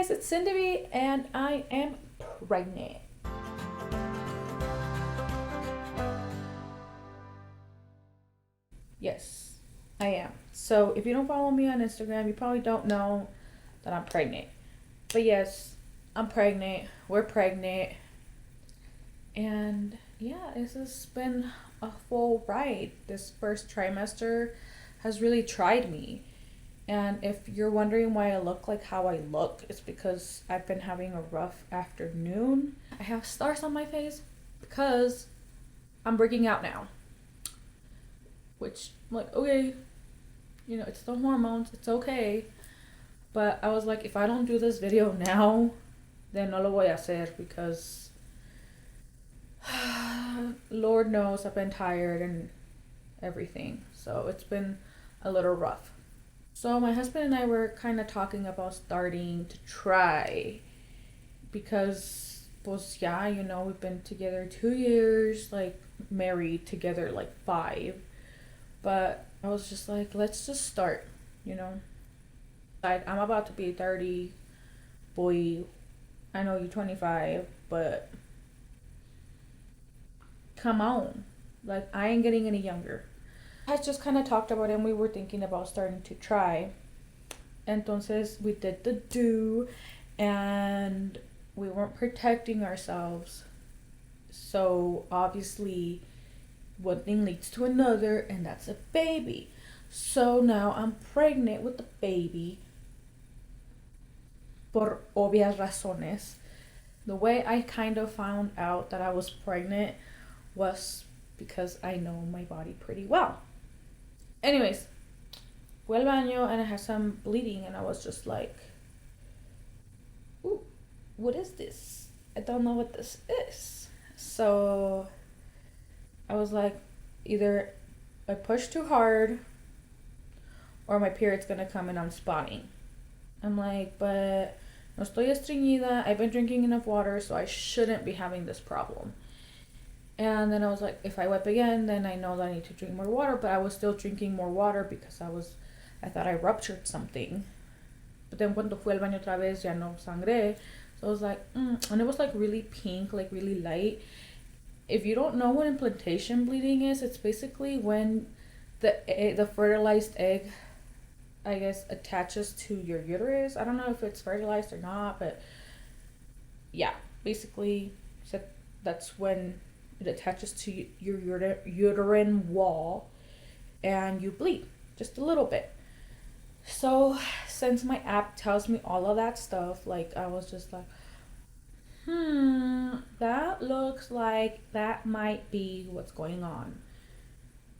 guys, it's Cindy and I am pregnant. Yes, I am. So if you don't follow me on Instagram, you probably don't know that I'm pregnant. But yes, I'm pregnant. We're pregnant. And yeah, this has been a full ride. This first trimester has really tried me. And if you're wondering why I look like how I look, it's because I've been having a rough afternoon. I have stars on my face because I'm breaking out now. Which, I'm like, okay, it's the hormones, it's okay. But I was like, if I don't do this video now, then no lo voy a hacer because Lord knows I've been tired and everything. So it's been a little rough. So my husband and I were kind of talking about starting to try because, pues yeah, we've been together 2 years, like married together like 5. But I was just like, let's just start, I'm about to be 30, boy. I know you're 25, but come on. Like, I ain't getting any younger. I just kind of talked about it and we were thinking about starting to try. Entonces, we did the do and we weren't protecting ourselves. So, obviously, one thing leads to another and that's a baby. So now I'm pregnant with the baby. Por obvias razones. The way I kind of found out that I was pregnant was because I know my body pretty well. Anyways, fui al baño and I had some bleeding and I was just like, ooh, what is this? I don't know what this is. So I was like, either I push too hard or my period's gonna come and I'm spotting. I'm like, but no estoy estreñida. I've been drinking enough water, so I shouldn't be having this problem. And then I was like, if I wipe again, then I know that I need to drink more water. But I was still drinking more water because I thought I ruptured something. But then cuando fui al baño otra vez, ya no sangré. So I was like, and it was like really pink, like really light. If you don't know what implantation bleeding is, it's basically when the fertilized egg, I guess, attaches to your uterus. I don't know if it's fertilized or not, but yeah, basically that's when it attaches to your uterine wall and you bleed just a little bit. So since my app tells me all of that stuff, like I was just like, that looks like that might be what's going on.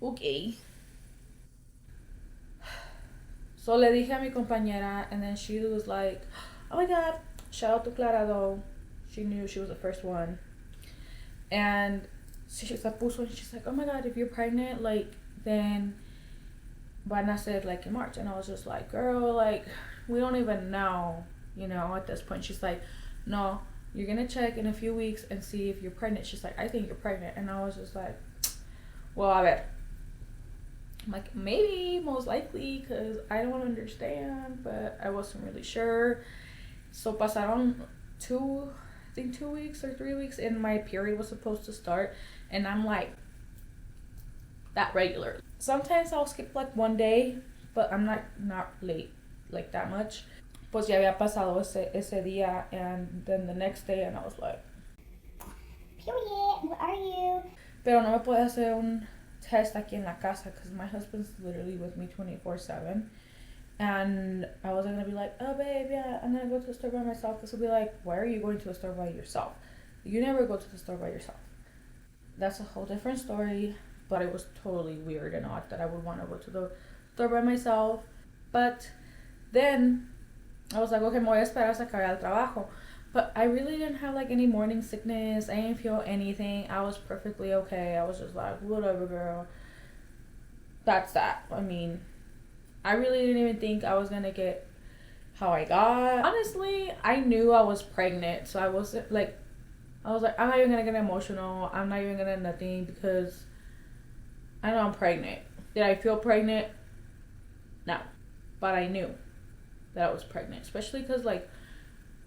Okay. So le dije a mi compañera and then she was like, oh my god, shout out to Clara though. She knew she was the first one. And she se puso and she's like, oh my god, if you're pregnant, like, then van a ser like in March. And I was just like, girl, like, we don't even know, at this point. She's like, no, you're gonna check in a few weeks and see if you're pregnant. She's like, I think you're pregnant. And I was just like, well, a ver. I'm like, maybe, most likely, because I don't understand, but I wasn't really sure. So pasaron 2 weeks or 3 weeks and my period was supposed to start, and I'm like that regular. Sometimes I'll skip like one day, but I'm not late like that much. Pues ya había pasado ese día, and then the next day, and I was like, period, what are you? Pero no me puede hacer un test aquí en la casa because my husband's literally with me 24/7. And I wasn't gonna be like, oh babe, yeah, I'm gonna go to the store by myself. Because he'll be like, why are you going to the store by yourself? You never go to the store by yourself. That's a whole different story. But it was totally weird and odd that I would want to go to the store by myself. But then I was like, okay, me voy a esperar hasta que vaya al trabajo. But I really didn't have like any morning sickness. I didn't feel anything. I was perfectly okay. I was just like, whatever, girl. That's that. I mean, I really didn't even think I was gonna get how I got. Honestly, I knew I was pregnant, so I was like, I'm not even gonna get emotional. I'm not even gonna nothing because I know I'm pregnant. Did I feel pregnant? No, but I knew that I was pregnant, especially because like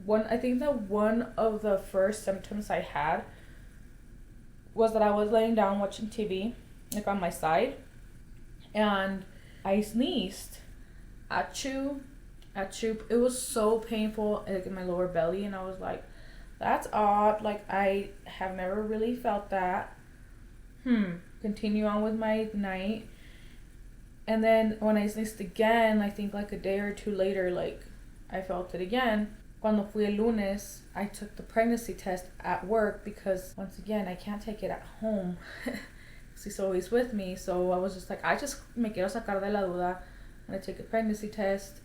I think that one of the first symptoms I had was that I was laying down watching TV, like on my side, and I sneezed. Achoo, achoo. It was so painful, like in my lower belly, and I was like, that's odd. Like, I have never really felt that. Continue on with my night. And then when I sneezed again, I think like a day or two later, like, I felt it again. Cuando fui el lunes, I took the pregnancy test at work because, once again, I can't take it at home. He's always with me. So I was just like, I just me quiero sacar de la duda. And I took a pregnancy test.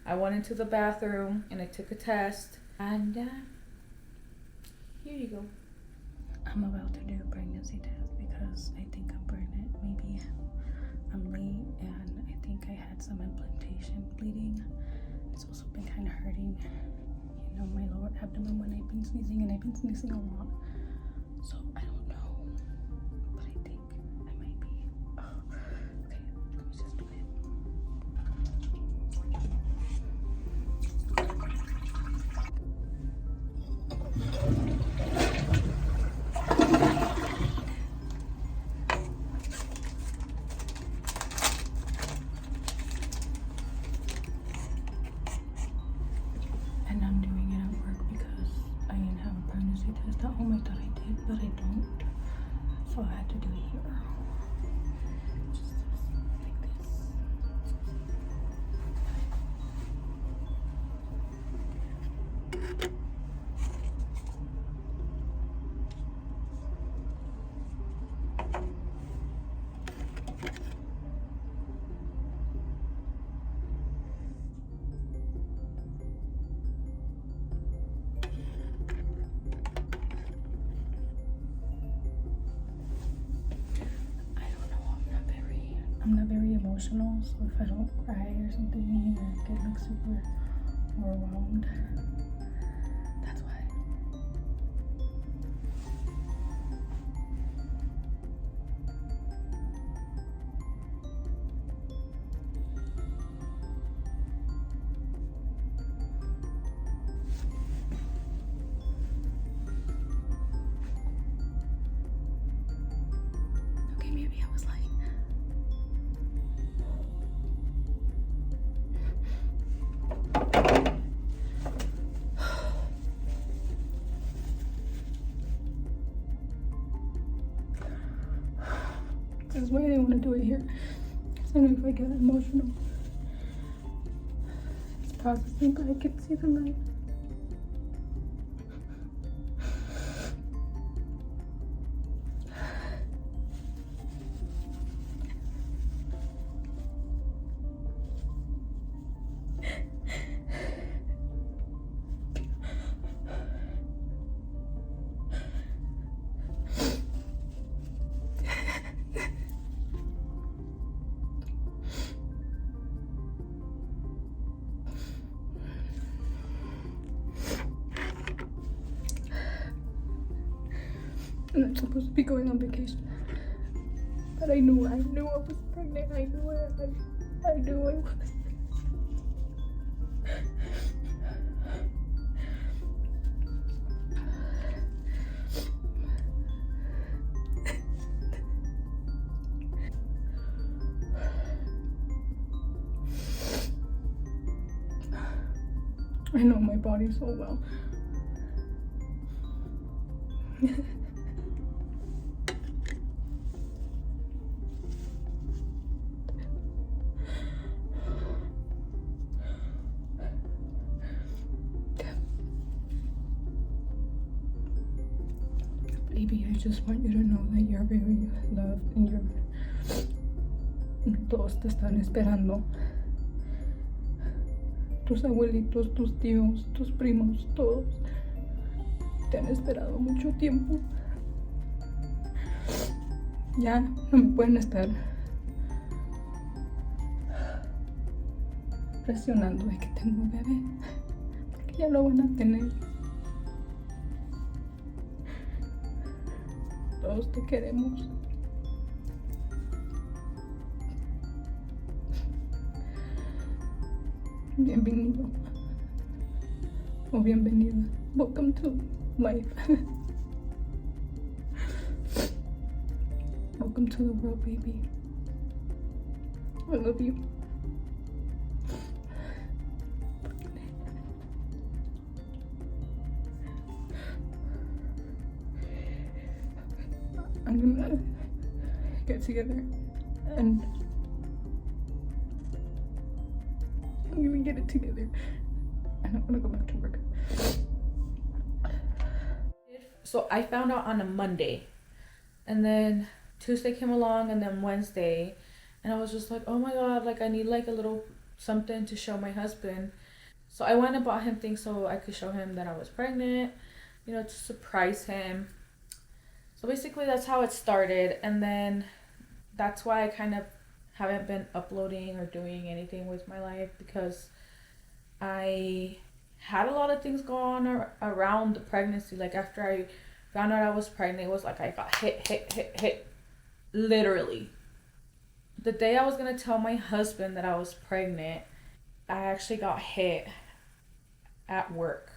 I went into the bathroom and I took a test. And here you go. I'm about to do a pregnancy test because I think I'm pregnant. Maybe I'm late and I think I had some implantation bleeding. It's also been kind of hurting, you know, my lower abdomen when I've been sneezing, and I've been sneezing a lot. So I don't know, but I think I might be. Oh, okay, let me just do it. And I'm doing it at work because I didn't have a pregnancy test at home. I thought I did, but I don't. So I had to do it here. Just like this. I'm not very emotional, so if I don't cry or something or get like super overwhelmed, that's why. Okay, maybe I was lying. This is why I didn't want to do it here. Because I know if I get emotional, it's processing, but I can see the light. And I'm supposed to be going on vacation. But I knew I was pregnant. I knew it. I knew I was. I know my body so well. Baby, I just want you to know that you're very loved and todos te están esperando. Tus abuelitos, tus tíos, tus primos, todos te han esperado mucho tiempo. Ya no me pueden estar presionando de que tengo un bebé, porque ya lo van a tener. Todos te queremos. Bienvenido. O bienvenida. Welcome to life. Welcome to the world, baby. I love you. I'm gonna get together and I'm gonna get it together and I'm gonna go back to work. So I found out on a Monday, and then Tuesday came along, and then Wednesday, and I was just like, oh my god, like I need like a little something to show my husband. So I went and bought him things so I could show him that I was pregnant, to surprise him. So basically that's how it started, and then that's why I kind of haven't been uploading or doing anything with my life, because I had a lot of things going on around the pregnancy. Like after I found out I was pregnant, it was like I got hit, literally. The day I was gonna tell my husband that I was pregnant, I actually got hit at work.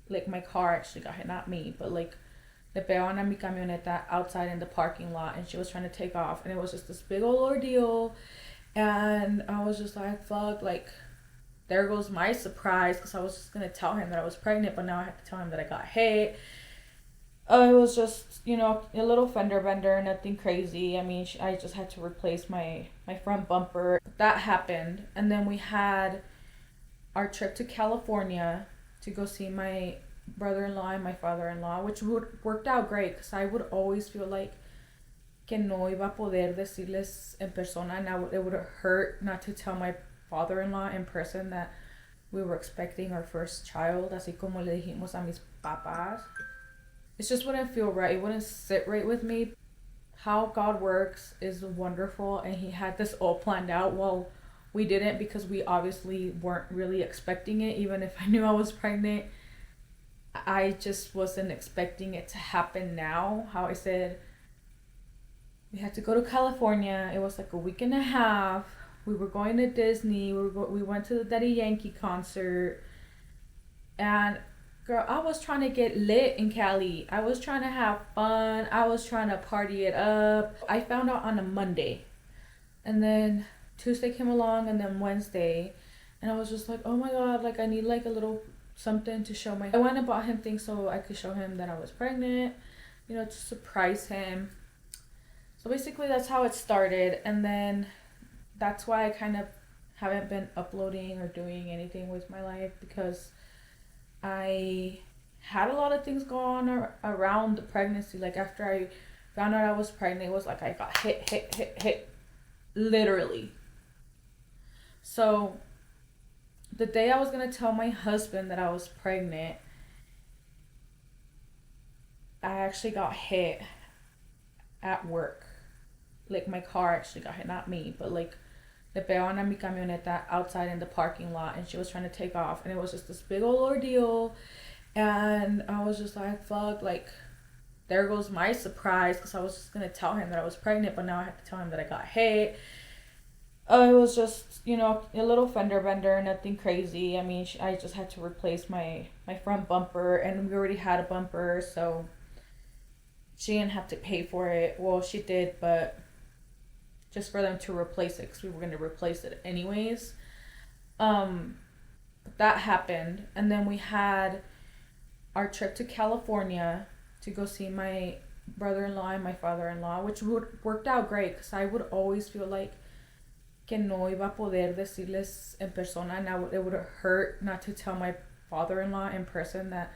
Like my car actually got hit, not me, but like le pegaron a mi camioneta outside in the parking lot, and she was trying to take off, and it was just this big old ordeal. And I was just like, fuck, like there goes my surprise, because I was just gonna tell him that I was pregnant, but now I have to tell him that I got hit. It was just, a little fender bender, nothing crazy. I mean, I just had to replace my front bumper. That happened, and then we had our trip to California to go see my brother-in-law and my father-in-law, which worked out great, because I would always feel like que no iba a poder decirles en persona, and it would hurt not to tell my father-in-law in person that we were expecting our first child, así como le dijimos a mis papás. It just wouldn't feel right. It wouldn't sit right with me. How God works is wonderful, and he had this all planned out. Well, we didn't, because we obviously weren't really expecting it. Even if I knew I was pregnant, I just wasn't expecting it to happen now. How I said, we had to go to California. It was like a week and a half. We were going to Disney. We went to the Daddy Yankee concert. And girl, I was trying to get lit in Cali. I was trying to have fun. I was trying to party it up. I found out on a Monday. And then Tuesday came along, and then Wednesday. And I was just like, oh my god, like I need like a little something to show I went and bought him things so I could show him that I was pregnant, to surprise him. So basically that's how it started, and then that's why I kind of haven't been uploading or doing anything with my life, because I had a lot of things going on around the pregnancy. Like after I found out I was pregnant, it was like I got hit, literally. So the day I was gonna tell my husband that I was pregnant, I actually got hit at work. Like my car actually got hit, not me, but like le pegaron a mi camioneta outside in the parking lot, and she was trying to take off, and it was just this big old ordeal. And I was just like, fuck, like there goes my surprise, because I was just gonna tell him that I was pregnant, but now I have to tell him that I got hit. It was just, a little fender bender, nothing crazy. I mean, I just had to replace my front bumper, and we already had a bumper, so she didn't have to pay for it. Well, she did, but just for them to replace it, because we were going to replace it anyways. But that happened, and then we had our trip to California to go see my brother-in-law and my father-in-law, which worked out great, because I would always feel like que no iba a poder decirles en persona, and it would hurt not to tell my father-in-law in person that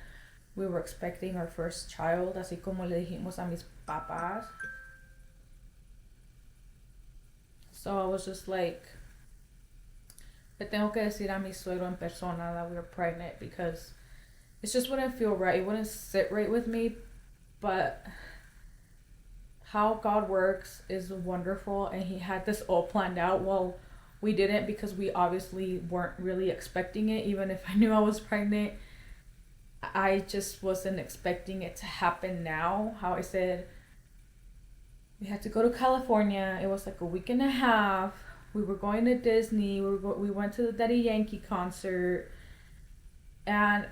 we were expecting our first child, así como le dijimos a mis papás. So I was just like, le tengo que decir a mi suegro en persona that we were pregnant, because it just wouldn't feel right. It wouldn't sit right with me. But how God works is wonderful, and he had this all planned out. Well, we didn't, because we obviously weren't really expecting it. Even if I knew I was pregnant, I just wasn't expecting it to happen now. How I said, we had to go to California. It was like a week and a half. We were going to Disney. We went to the Daddy Yankee concert. And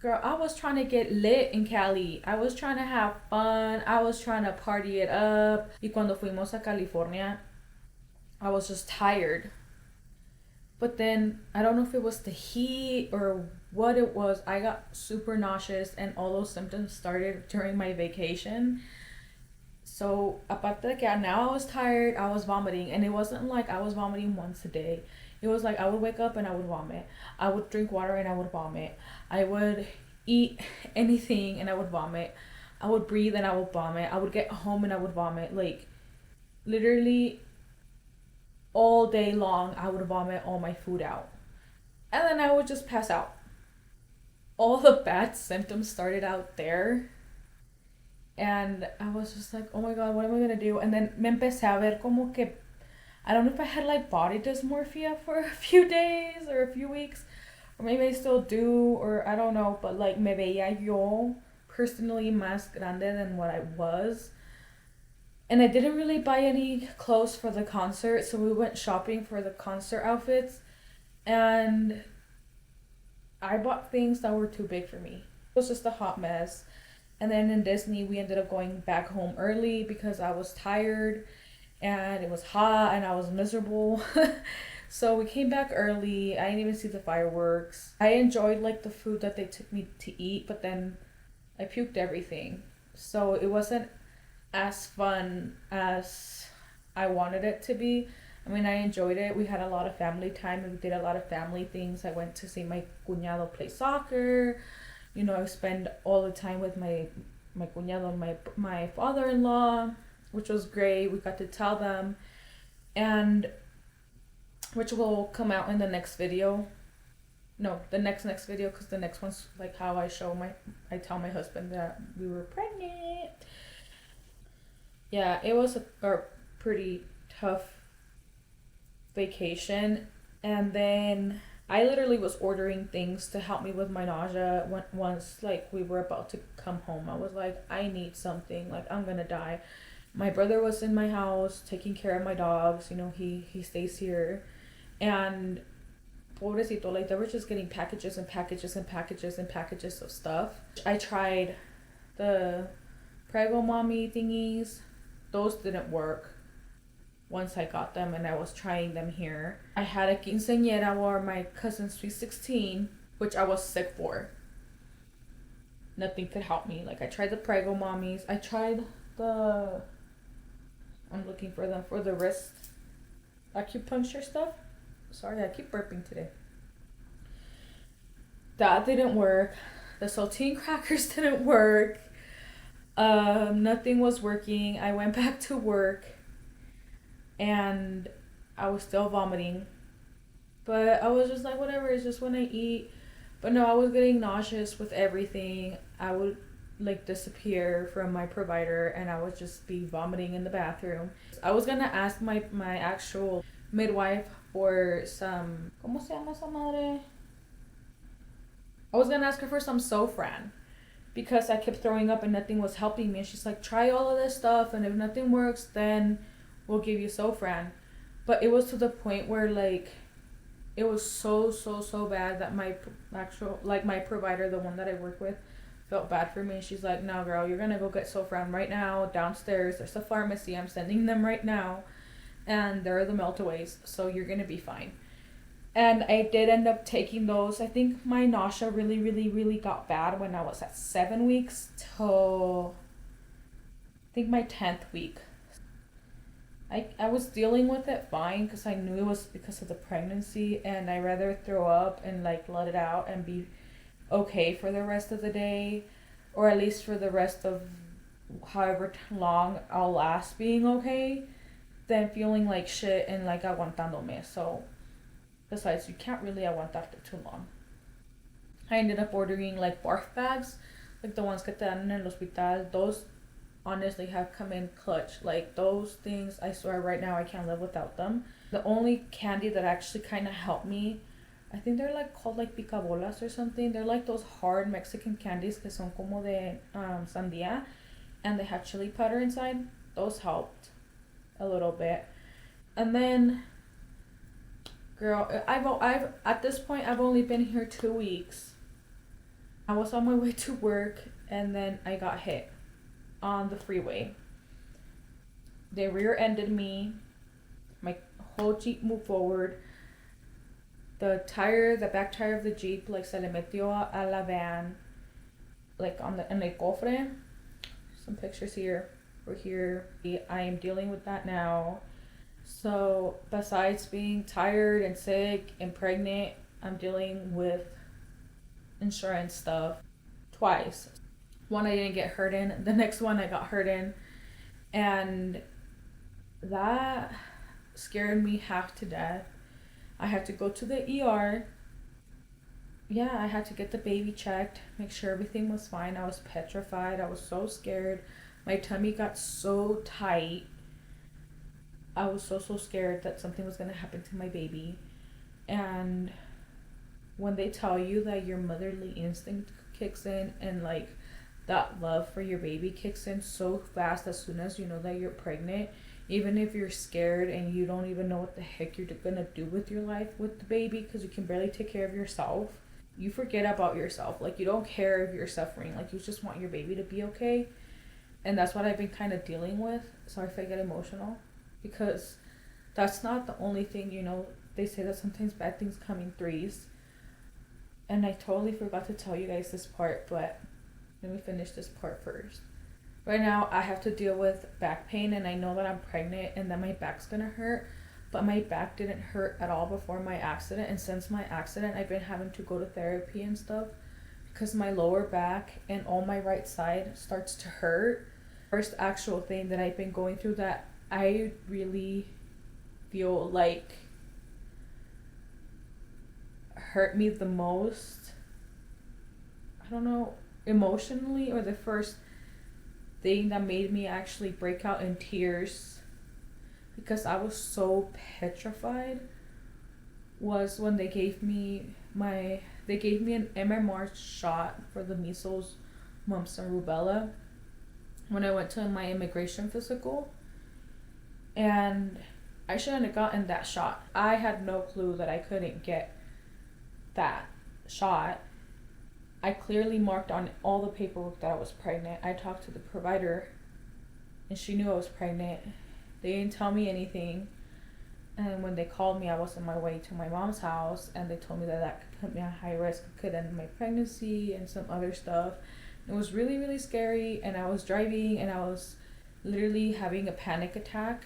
Girl, I was trying to get lit in Cali. I was trying to have fun. I was trying to party it up. Y cuando fuimos a California, I was just tired. But then, I don't know if it was the heat or what it was. I got super nauseous and all those symptoms started during my vacation. So, aparte de que now I was tired, I was vomiting. And it wasn't like I was vomiting once a day. It was like I would wake up and I would vomit. I would drink water and I would vomit. I would eat anything and I would vomit. I would breathe and I would vomit. I would get home and I would vomit. Like, literally all day long, I would vomit all my food out. And then I would just pass out. All the bad symptoms started out there. And I was just like, oh my god, what am I gonna do? And then me empecé a ver como que, I don't know if I had like body dysmorphia for a few days or a few weeks. Or maybe I still do, or I don't know. But like, me veía yo personally más grande than what I was. And I didn't really buy any clothes for the concert, so we went shopping for the concert outfits. And I bought things that were too big for me. It was just a hot mess. And then in Disney, we ended up going back home early because I was tired and it was hot and I was miserable. So we came back early. I didn't even see the fireworks. I enjoyed like the food that they took me to eat, but then I puked everything. So it wasn't as fun as I wanted it to be. I mean, I enjoyed it. We had a lot of family time and we did a lot of family things. I went to see my cuñado play soccer. You know, I spend all the time with my cuñado, my father-in-law, which was great. We got to tell them, and which will come out in the next video. No, the next video, because the next one's like how I tell my husband that we were pregnant. Yeah, it was a pretty tough vacation, and then I literally was ordering things to help me with my nausea once like we were about to come home. I was like, I need something, like I'm gonna die. My brother was in my house taking care of my dogs, you know, he stays here. And pobrecito, like they were just getting packages and packages and packages and packages of stuff. I tried the Prego Mommy thingies. Those didn't work once I got them and I was trying them here. I had a quinceañera or my cousin's sweet 16, which I was sick for. Nothing could help me. Like I tried the Prego Mommies. I tried I'm looking for them for the wrist acupuncture stuff. Sorry, I keep burping today. That didn't work. The saltine crackers didn't work. Nothing was working. I went back to work and I was still vomiting. But I was just like, whatever, it's just when I eat. But no, I was getting nauseous with everything. I would like disappear from my provider and I would just be vomiting in the bathroom. I was gonna ask my actual midwife for some, ¿cómo se llama esa madre? I was gonna ask her for some Sofran because I kept throwing up and nothing was helping me. And she's like, try all of this stuff and if nothing works, then we'll give you Sofran. But it was to the point where like it was so bad that my actual, like my provider, the one that I work with, felt bad for me. She's like, no girl, you're gonna go get Sofran right now downstairs. There's a pharmacy. I'm sending them right now. And they're the meltaways, so you're gonna be fine. And I did end up taking those. I think my nausea really got bad when I was at 7 weeks till I think my 10th week. I was dealing with it fine because I knew it was because of the pregnancy and I rather throw up and like let it out and be okay for the rest of the day, or at least for the rest of however long I'll last being okay, than feeling like shit and like aguantándome. So besides, you can't really aguantar for too long. I ended up ordering like barf bags, like the ones que te dan en el hospital. Those honestly have come in clutch. Like those things, I swear right now I can't live without them. The only candy that actually kind of helped me, I think they're like called like picabolas or something. They're like those hard Mexican candies que son como de sandía and they have chili powder inside. Those helped a little bit. And then girl, I've at this point I've only been here 2 weeks I was on my way to work and then I got hit on the freeway. They rear-ended me. My whole Jeep moved forward. The back tire of the Jeep, like, se le metió a la van, like, en el cofre. Some pictures here. We're here. I am dealing with that now. So, besides being tired and sick and pregnant, I'm dealing with insurance stuff twice. One I didn't get hurt in, the next one I got hurt in, and that scared me half to death. I had to go to the ER. Yeah, I had to get the baby checked, make sure everything was fine. I was petrified. I was so scared. My tummy got so tight. I was so scared that something was going to happen to my baby. And when they tell you that your motherly instinct kicks in and, like, that love for your baby kicks in so fast as soon as you know that you're pregnant, even if you're scared and you don't even know what the heck you're gonna do with your life with the baby because you can barely take care of yourself, you forget about yourself. Like, you don't care if you're suffering. Like, you just want your baby to be okay. And that's what I've been kind of dealing with. Sorry if I get emotional, because that's not the only thing. They say that sometimes bad things come in threes, and I totally forgot to tell you guys this part, but let me finish this part first. Right now, I have to deal with back pain, and I know that I'm pregnant and that my back's gonna hurt, but my back didn't hurt at all before my accident. And since my accident, I've been having to go to therapy and stuff because my lower back and all my right side starts to hurt. First actual thing that I've been going through that I really feel like hurt me the most, I don't know, emotionally, or the first thing that made me actually break out in tears because I was so petrified, was when they gave me an MMR shot for the measles, mumps, and rubella when I went to my immigration physical. And I shouldn't have gotten that shot. I had no clue that I couldn't get that shot. I clearly marked on all the paperwork that I was pregnant. I talked to the provider and she knew I was pregnant. They didn't tell me anything. And when they called me, I was on my way to my mom's house, and they told me that could put me at high risk, could end my pregnancy and some other stuff. It was really, really scary, and I was driving and I was literally having a panic attack,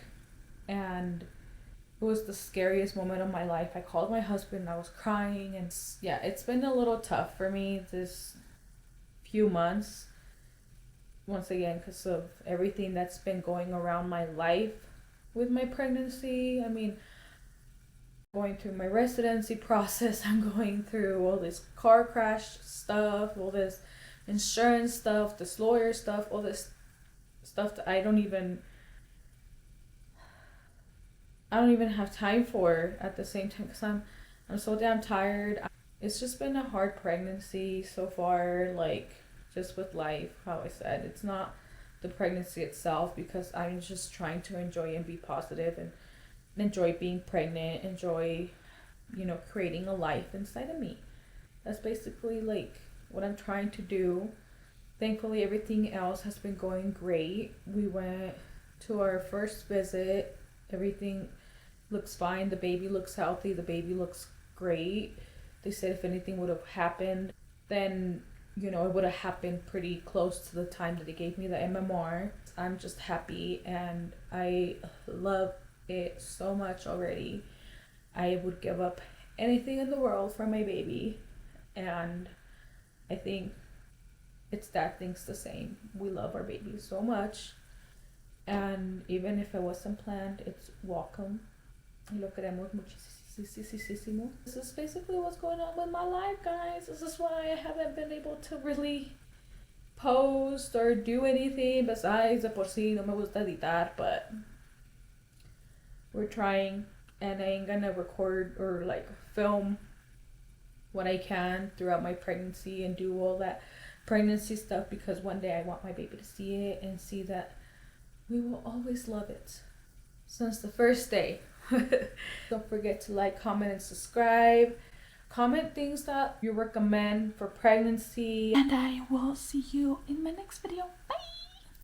and it was the scariest moment of my life. I called my husband, I was crying, and yeah, it's been a little tough for me this few months, once again, because of everything that's been going around my life with my pregnancy. I mean, going through my residency process, I'm going through all this car crash stuff, all this insurance stuff, this lawyer stuff, all this stuff that I don't even have time for at the same time, because I'm so damn tired. It's just been a hard pregnancy so far, like, just with life. How I said, it's not the pregnancy itself, because I'm just trying to enjoy and be positive and enjoy being pregnant, enjoy, creating a life inside of me. That's basically, like, what I'm trying to do. Thankfully, everything else has been going great. We went to our first visit. Everything looks fine. The baby looks healthy. The baby looks great. They said if anything would have happened, then it would have happened pretty close to the time that they gave me the MMR. I'm just happy, and I love it so much already. I would give up anything in the world for my baby, and I think its dad thinks the same. We love our baby so much, and even if it wasn't planned, it's welcome. Lo queremos muchísimo. This is basically what's going on with my life, guys. This is why I haven't been able to really post or do anything besides de por sí no me gusta editar, but we're trying, and I ain't gonna record or like film what I can throughout my pregnancy and do all that pregnancy stuff, because one day I want my baby to see it and see that we will always love it since the first day. Don't forget to like, comment, and subscribe. Comment things that you recommend for pregnancy. And I will see you in my next video.